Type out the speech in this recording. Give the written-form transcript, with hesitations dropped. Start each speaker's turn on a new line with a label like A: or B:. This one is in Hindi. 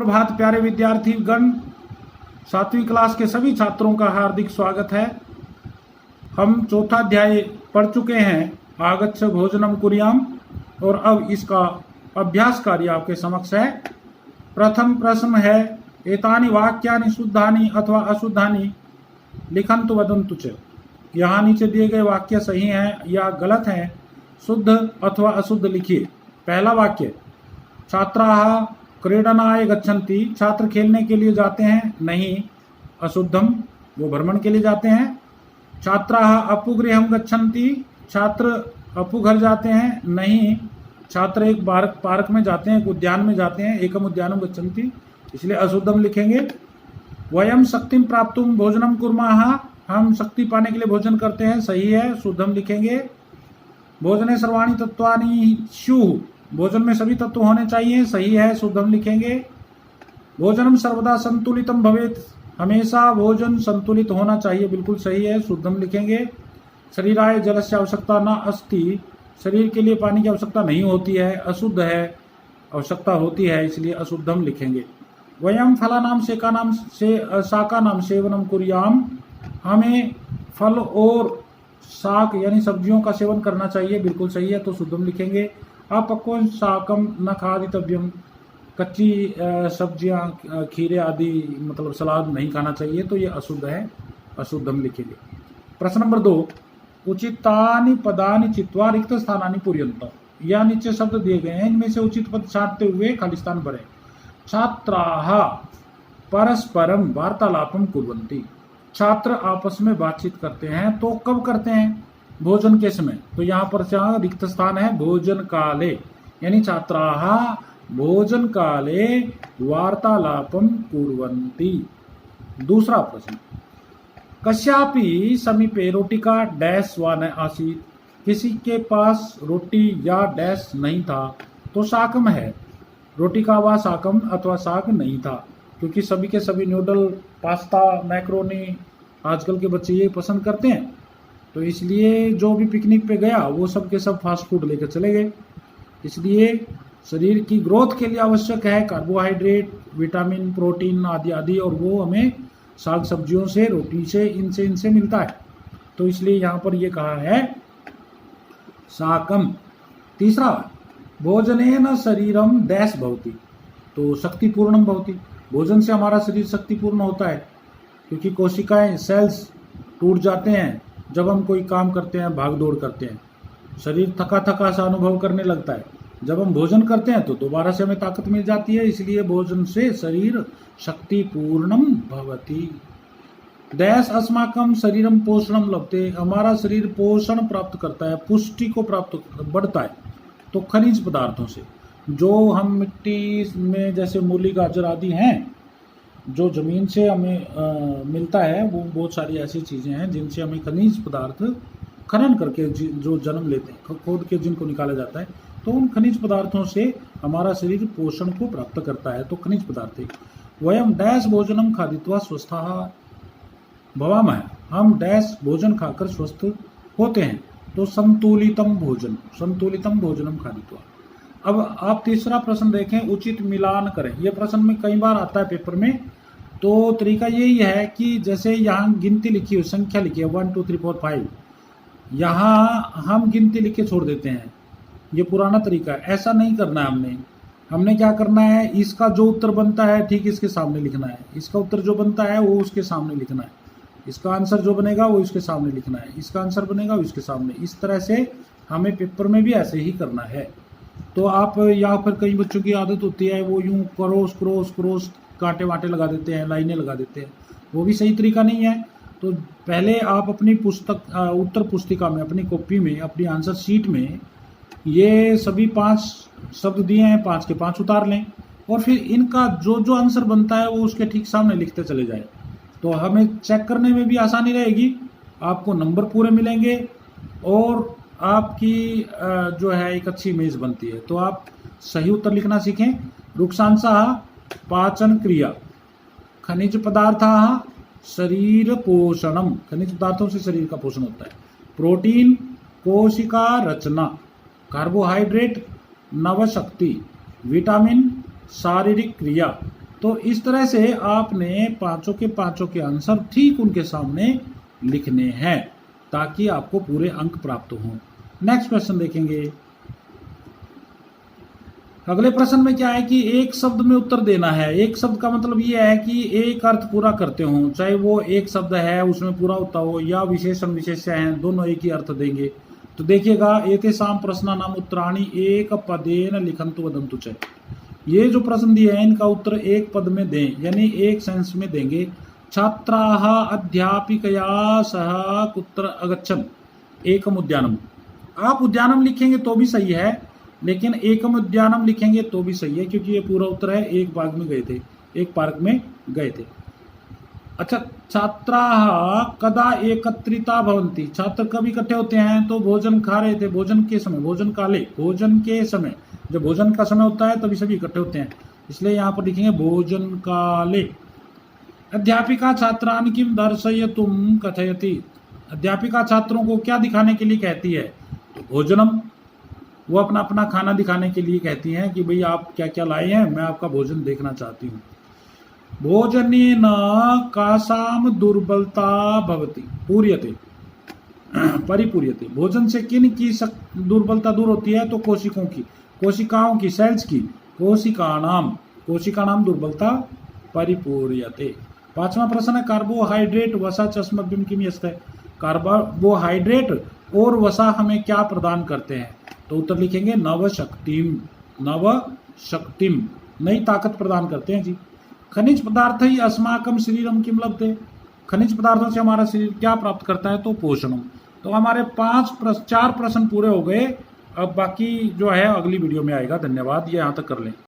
A: सुप्रभात प्यारे विद्यार्थी गण, 7वीं क्लास के सभी छात्रों का हार्दिक स्वागत है। हम चौथा अध्याय पढ़ चुके हैं, आगच्छ भोजनम कुर्याम, और अब इसका अभ्यास कार्य आपके समक्ष है। प्रथम प्रश्न है, एतानि वाक्यानि शुद्धानि अथवा अशुद्धानि लिखन्तु वदन्तु च। यहाँ नीचे दिए गए वाक्य सही हैं या गलत हैं, शुद्ध अथवा अशुद्ध लिखिए। पहला वाक्य, छात्राः क्रीडनाय गच्छन्ति, छात्र खेलने के लिए जाते हैं, नहीं। अशुद्धम, वो भ्रमण के लिए जाते हैं। छात्राः अपुगृहं गच्छन्ति, छात्र अपु घर जाते हैं, नहीं। छात्र एक पार्क में जाते हैं, एक उद्यान में जाते हैं, एकम उद्यानम गच्छन्ति, इसलिए अशुद्धम लिखेंगे। वयम शक्तिम प्राप्तुम भोजनम कुर्मः, हम शक्ति पाने के लिए भोजन करते हैं, सही है, शुद्धम लिखेंगे। भोजने सर्वाणि तत्वानि स्युः, भोजन में सभी तत्व होने चाहिए, सही है, शुद्धम लिखेंगे। भोजनम सर्वदा संतुलितम भवेत्, हमेशा भोजन संतुलित होना चाहिए, बिल्कुल सही है, शुद्धम लिखेंगे। शरीराय जलस्य आवश्यकता न अस्ति, शरीर के लिए पानी की आवश्यकता नहीं होती है, अशुद्ध है, आवश्यकता होती है, इसलिए अशुद्धम लिखेंगे। वयम फलानाम शाकानाम सेवनम कुर्याम, हमें फल और शाक यानी सब्जियों का सेवन करना चाहिए, बिल्कुल सही है, तो शुद्धम लिखेंगे। अपक्व शाकम न खादितव्यम, कच्ची सब्जियां, खीरे आदि मतलब सलाद नहीं खाना चाहिए, तो ये अशुद्ध है, अशुद्धम लिखेंगे। प्रश्न नंबर 2, उचितानि पदानि चित्वा रिक्त स्थानानि पूरयन्तु। या नीचे शब्द दिए गए हैं, इनमें से उचित पद छांटते हुए खाली स्थान भरें। छात्राः परस्परम वार्तालापम कुर्वन्ति, छात्र आपस में बातचीत करते हैं, तो कब करते हैं? भोजन के समय, तो यहाँ पर रिक्त स्थान है, भोजन काले, यानी छात्राः भोजन काले वार्तालापम कुर्वन्ति। दूसरा प्रश्न, कस्यापि समीपे रोटिका डैश वा न आसीत्, किसी के पास रोटी या डैश नहीं था, तो शाकम है। रोटिका व शाकम अथवा शाक नहीं था, क्योंकि सभी के सभी नूडल, पास्ता, मैक्रोनी आजकल के बच्चे ये पसंद करते हैं, तो इसलिए जो भी पिकनिक पे गया वो सब के सब फास्ट फूड लेकर चले गए। इसलिए शरीर की ग्रोथ के लिए आवश्यक है कार्बोहाइड्रेट, विटामिन, प्रोटीन आदि आदि, और वो हमें साग सब्जियों से, रोटी से, इनसे मिलता है, तो इसलिए यहाँ पर ये कहा है शाकम। तीसरा, भोजनेन शरीरम डैश भवति, तो शक्तिपूर्णम भवति, भोजन से हमारा शरीर शक्तिपूर्ण होता है, क्योंकि कोशिकाएं, सेल्स टूट जाते हैं जब हम कोई काम करते हैं, भाग दौड़ करते हैं, शरीर थका थका सा अनुभव करने लगता है। जब हम भोजन करते हैं तो दोबारा से हमें ताकत मिल जाती है, इसलिए भोजन से शरीर शक्तिपूर्णम भवति। डैश अस्माकं शरीरम पोषणम लभते, हमारा शरीर पोषण प्राप्त करता है, पुष्टि को प्राप्त बढ़ता है, तो खनिज पदार्थों से, जो हम मिट्टी में जैसे मूली, गाजर आदि हैं, जो जमीन से हमें मिलता है, वो बहुत सारी ऐसी चीज़ें हैं जिनसे हमें खनिज पदार्थ खनन करके जो जन्म लेते हैं, खोद के जिनको निकाला जाता है, तो उन खनिज पदार्थों से हमारा शरीर पोषण को प्राप्त करता है, तो खनिज पदार्थ। वयम डैश भोजनम खादित्वा स्वस्थः भवामः, हम डैश भोजन खाकर स्वस्थ होते हैं, तो संतुलितम भोजनम खादित्वा। अब आप तीसरा प्रश्न देखें, उचित मिलान करें। यह प्रश्न में कई बार आता है पेपर में, तो तरीका यही है कि जैसे यहाँ गिनती लिखी हो, संख्या लिखी है 1 2 3 4 5, यहाँ हम गिनती लिख के छोड़ देते हैं, ये पुराना तरीका है, ऐसा नहीं करना है। हमने क्या करना है, इसका जो उत्तर बनता है ठीक इसके सामने लिखना है, इसका उत्तर जो बनता है वो उसके सामने लिखना है, इसका आंसर जो बनेगा वो इसके सामने लिखना है, इसका आंसर बनेगा वो इसके सामने। इस तरह से हमें पेपर में भी ऐसे ही करना है। तो आप, या फिर कई बच्चों की आदत होती है वो यूं क्रॉस कांटे वाटे लगा देते हैं, लाइनें लगा देते हैं, वो भी सही तरीका नहीं है। तो पहले आप अपनी पुस्तक, उत्तर पुस्तिका में, अपनी कॉपी में, अपनी आंसर शीट में ये सभी 5 शब्द दिए हैं, 5 के 5 उतार लें, और फिर इनका जो आंसर बनता है वो उसके ठीक सामने लिखते चले जाए, तो हमें चेक करने में भी आसानी रहेगी, आपको नंबर पूरे मिलेंगे, और आपकी जो है एक अच्छी इमेज बनती है। तो आप सही उत्तर लिखना सीखें। रुक्षांशः पाचन क्रिया, खनिज पदार्थाः शरीर पोषणम, खनिज पदार्थों से शरीर का पोषण होता है। प्रोटीन कोशिका रचना, कार्बोहाइड्रेट नवशक्ति, विटामिन शारीरिक क्रिया, तो इस तरह से आपने पांचों के आंसर ठीक उनके सामने लिखने हैं ताकि आपको पूरे अंक प्राप्त हों। नेक्स्ट क्वेश्चन देखेंगे। अगले प्रश्न में क्या है कि एक शब्द में उत्तर देना है। एक शब्द का मतलब ये है कि एक अर्थ पूरा करते हो, चाहे वो एक शब्द है उसमें पूरा होता हो या विशेषण विशेष्य हैं, दोनों एक ही अर्थ देंगे। तो देखिएगा, एतेषां प्रश्नानाम उत्तराणि एक पदेन लिखन्तु वदन्तु च। ये जो प्रश्न दिए हैं इनका उत्तर एक पद में दें, यानी एक सेंस में देंगे। छात्राः अध्यापिकया सह कुत्र अगच्छन् एकम उद्यानम। आप उद्यानम लिखेंगे तो भी सही है, लेकिन एकम उद्यानम लिखेंगे तो भी सही है, क्योंकि ये पूरा उत्तर है एक बाग में गए थे, एक पार्क में गए थे। अच्छा, छात्राः कदा एकत्रिता भवन्ति। छात्र कब इकट्ठे होते हैं? तो भोजन खा रहे थे, भोजन के समय, भोजन काले, भोजन के समय, जब भोजन का समय होता है तभी सभी इकट्ठे होते हैं, इसलिए यहाँ पर लिखेंगे भोजन काले। अध्यापिका छात्रान् किम दर्शयितुं कथयति। अध्यापिका छात्रों को क्या दिखाने के लिए कहती है? तो भोजनम, वो अपना अपना खाना दिखाने के लिए कहती हैं कि भाई आप क्या क्या लाए हैं, मैं आपका भोजन देखना चाहती हूँ। भोजनेन कासाम दुर्बलता भवति पूर्यते परिपूर्यते। भोजन से किन की दुर्बलता दूर होती है? तो कोशिकाओं की, कोशिकाओं की, सेल्स की, कोशिकानाम दुर्बलता परिपूर्यते। पांचवा प्रश्न है, कार्बोहाइड्रेट वसा चश्मद्भिम किम यस्त है। कार्बोहाइड्रेट और वसा हमें क्या प्रदान करते हैं? तो उत्तर लिखेंगे नवशक्तिम, नवशक्तिम, नई ताकत प्रदान करते हैं जी। खनिज पदार्थ ही अस्माकम शरीरम किम लभते। खनिज पदार्थों से हमारा शरीर क्या प्राप्त करता है? तो पोषणम। तो हमारे 4 प्रश्न पूरे हो गए। अब बाकी जो है अगली वीडियो में आएगा। धन्यवाद, ये यहाँ तक कर लें।